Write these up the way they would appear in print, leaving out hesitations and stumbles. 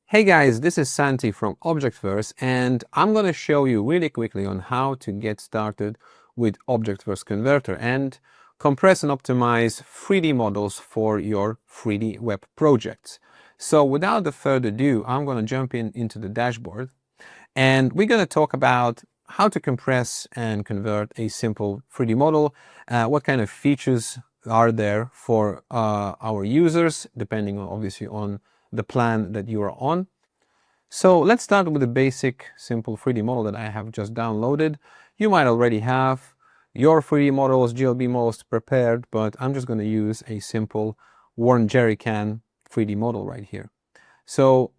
Hey guys, this is Santi from Objectverse, and I'm going to show you really quickly on how to get started with Objectverse Converter and compress and optimize 3D models for your 3D web projects. So without further ado, I'm going to jump into the dashboard, and we're going to talk about how to compress and convert a simple 3D model, what kind of features are there for our users, depending obviously on the plan that you are on. So let's start with the basic simple 3D model that I have just downloaded. You might already have your 3D models, GLB models prepared, but I'm just going to use a simple worn jerry can 3D model right here. So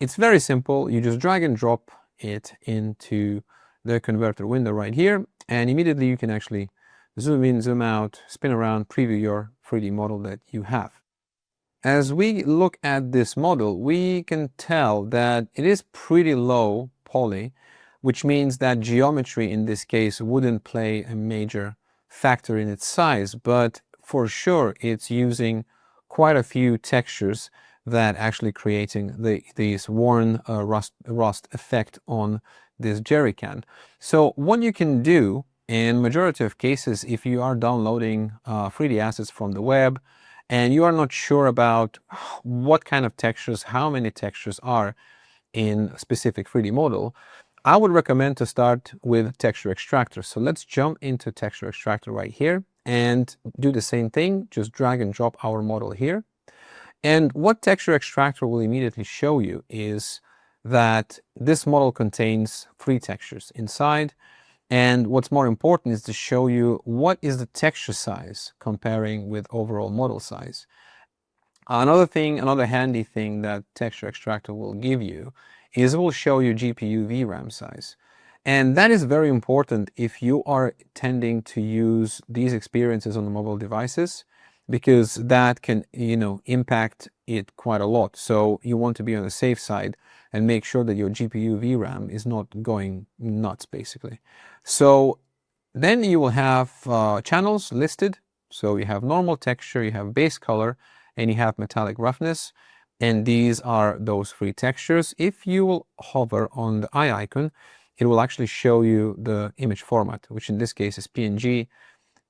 it's very simple. You just drag and drop it into the converter window right here, and immediately you can actually zoom in, zoom out, spin around, preview your 3D model that you have. As we look at this model, we can tell that it is pretty low poly, which means that geometry in this case wouldn't play a major factor in its size, but for sure it's using quite a few textures that actually creating these worn rust effect on this jerry can. So what you can do in majority of cases, if you are downloading 3D assets from the web, and you are not sure about what kind of textures, how many textures are in a specific 3D model, I would recommend to start with Texture Extractor. So let's jump into Texture Extractor right here and do the same thing, just drag and drop our model here. And what Texture Extractor will immediately show you is that this model contains 3 textures inside. And what's more important is to show you what is the texture size comparing with overall model size. Another handy thing that Texture Extractor will give you is it will show you GPU VRAM size. And that is very important if you are tending to use these experiences on the mobile devices, because that can, impact it quite a lot. So you want to be on the safe side and make sure that your GPU VRAM is not going nuts, basically. So then you will have channels listed. So you have normal texture, you have base color, and you have metallic roughness. And these are those 3 textures. If you will hover on the eye icon, it will actually show you the image format, which in this case is PNG.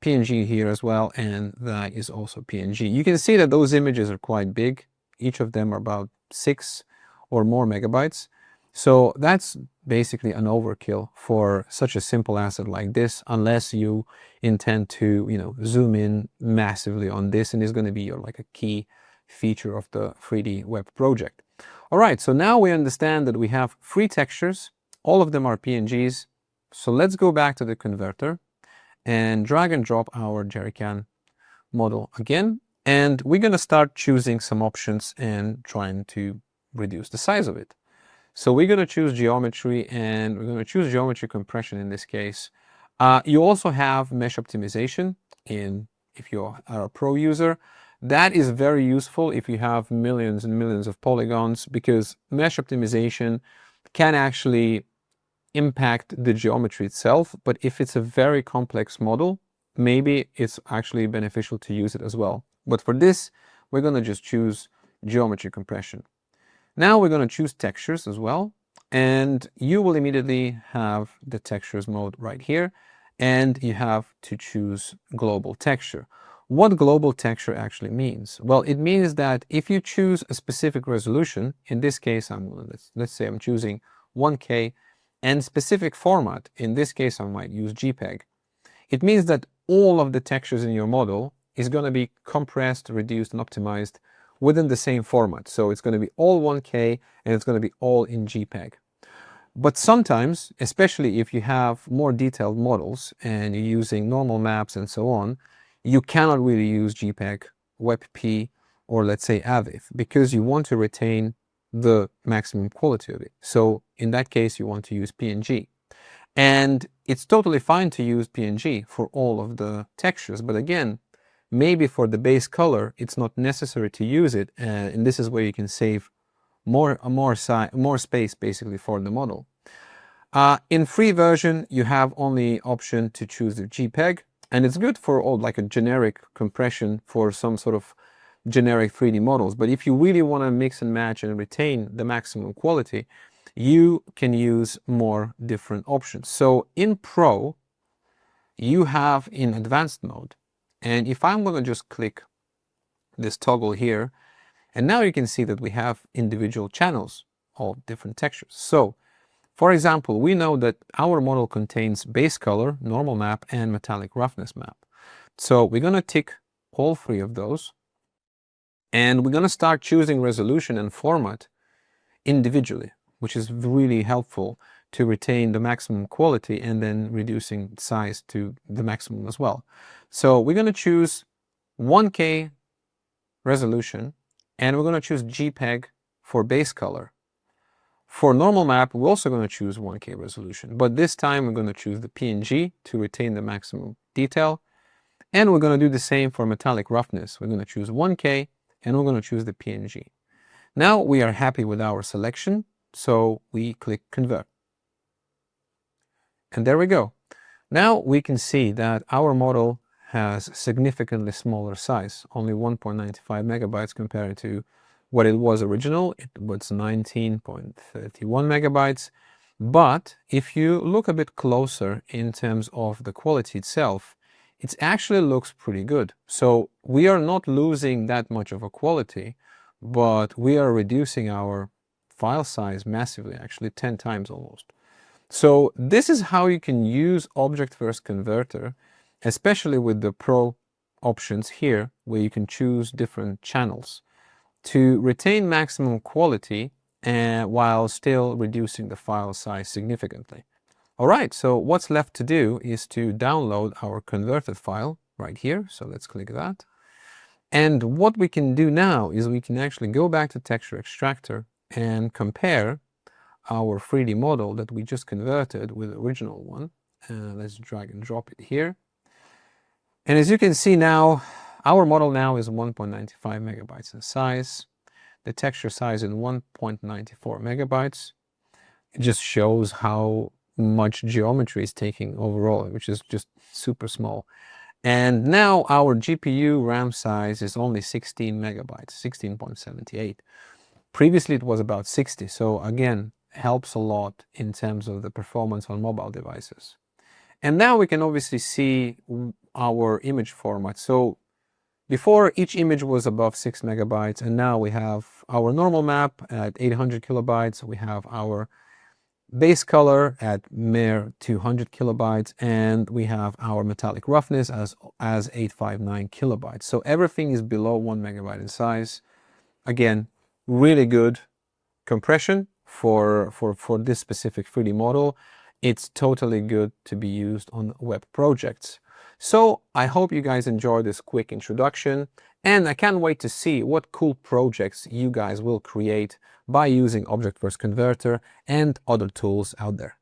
PNG here as well, and that is also PNG. You can see that those images are quite big. Each of them are about 6 or more megabytes. So that's basically an overkill for such a simple asset like this, unless you intend to, zoom in massively on this, and it's going to be like a key feature of the 3D web project. All right, so now we understand that we have 3 textures. All of them are PNGs. So let's go back to the converter and drag and drop our jerrycan model again. And we're going to start choosing some options and trying to reduce the size of it. So we're going to choose geometry, and we're going to choose geometry compression in this case. You also have mesh optimization if you are a pro user. That is very useful if you have millions and millions of polygons, because mesh optimization can actually impact the geometry itself, but if it's a very complex model, maybe it's actually beneficial to use it as well. But for this, we're going to just choose geometry compression. Now we're going to choose textures as well, and you will immediately have the textures mode right here, and you have to choose global texture. What global texture actually means? Well, it means that if you choose a specific resolution, in this case, let's say I'm choosing 1K, and specific format, in this case I might use JPEG. It means that all of the textures in your model is going to be compressed, reduced, and optimized within the same format. So it's going to be all 1K, and it's going to be all in JPEG. But sometimes, especially if you have more detailed models and you're using normal maps and so on, you cannot really use JPEG, WebP, or let's say AVIF, because you want to retain the maximum quality of it. So in that case, you want to use PNG. And it's totally fine to use PNG for all of the textures. But again, maybe for the base color, it's not necessary to use it. And this is where you can save more space basically for the model. In free version, you have only option to choose the JPEG. And it's good for all like a generic compression for some sort of generic 3D models. But if you really want to mix and match and retain the maximum quality, you can use more different options. So in Pro, you have in advanced mode, and if I'm going to just click this toggle here, and now you can see that we have individual channels of different textures. So for example, we know that our model contains base color, normal map, and metallic roughness map. So we're going to tick all three of those, and we're going to start choosing resolution and format individually, which is really helpful to retain the maximum quality and then reducing size to the maximum as well. So we're going to choose 1K resolution, and we're going to choose JPEG for base color. For normal map, we're also going to choose 1K resolution, but this time we're going to choose the PNG to retain the maximum detail. And we're going to do the same for metallic roughness. We're going to choose 1K, and we're going to choose the PNG. Now we are happy with our selection, so we click Convert. And there we go. Now we can see that our model has significantly smaller size, only 1.95 megabytes compared to what it was original. It was 19.31 megabytes. But if you look a bit closer in terms of the quality itself, it actually looks pretty good. So we are not losing that much of a quality, but we are reducing our file size massively, actually 10 times almost. So this is how you can use Objectverse Converter, especially with the Pro options here, where you can choose different channels to retain maximum quality while still reducing the file size significantly. All right, so what's left to do is to download our converted file right here. So let's click that. And what we can do now is we can actually go back to Texture Extractor and compare our 3D model that we just converted with the original one. Let's drag and drop it here. And as you can see now, our model now is 1.95 megabytes in size. The texture size is 1.94 megabytes. It just shows how much geometry is taking overall, which is just super small. And now our GPU RAM size is only 16 megabytes, 16.78. Previously it was about 60, so again, helps a lot in terms of the performance on mobile devices. And now we can obviously see our image format. So before, each image was above 6 megabytes, and now we have our normal map at 800 kilobytes. We have our base color at mere 200 kilobytes, and we have our metallic roughness as 859 kilobytes. So everything is below 1 megabyte in size. Again, really good compression for this specific 3D model. It's totally good to be used on web projects. So I hope you guys enjoyed this quick introduction, and I can't wait to see what cool projects you guys will create by using Objectverse Converter and other tools out there.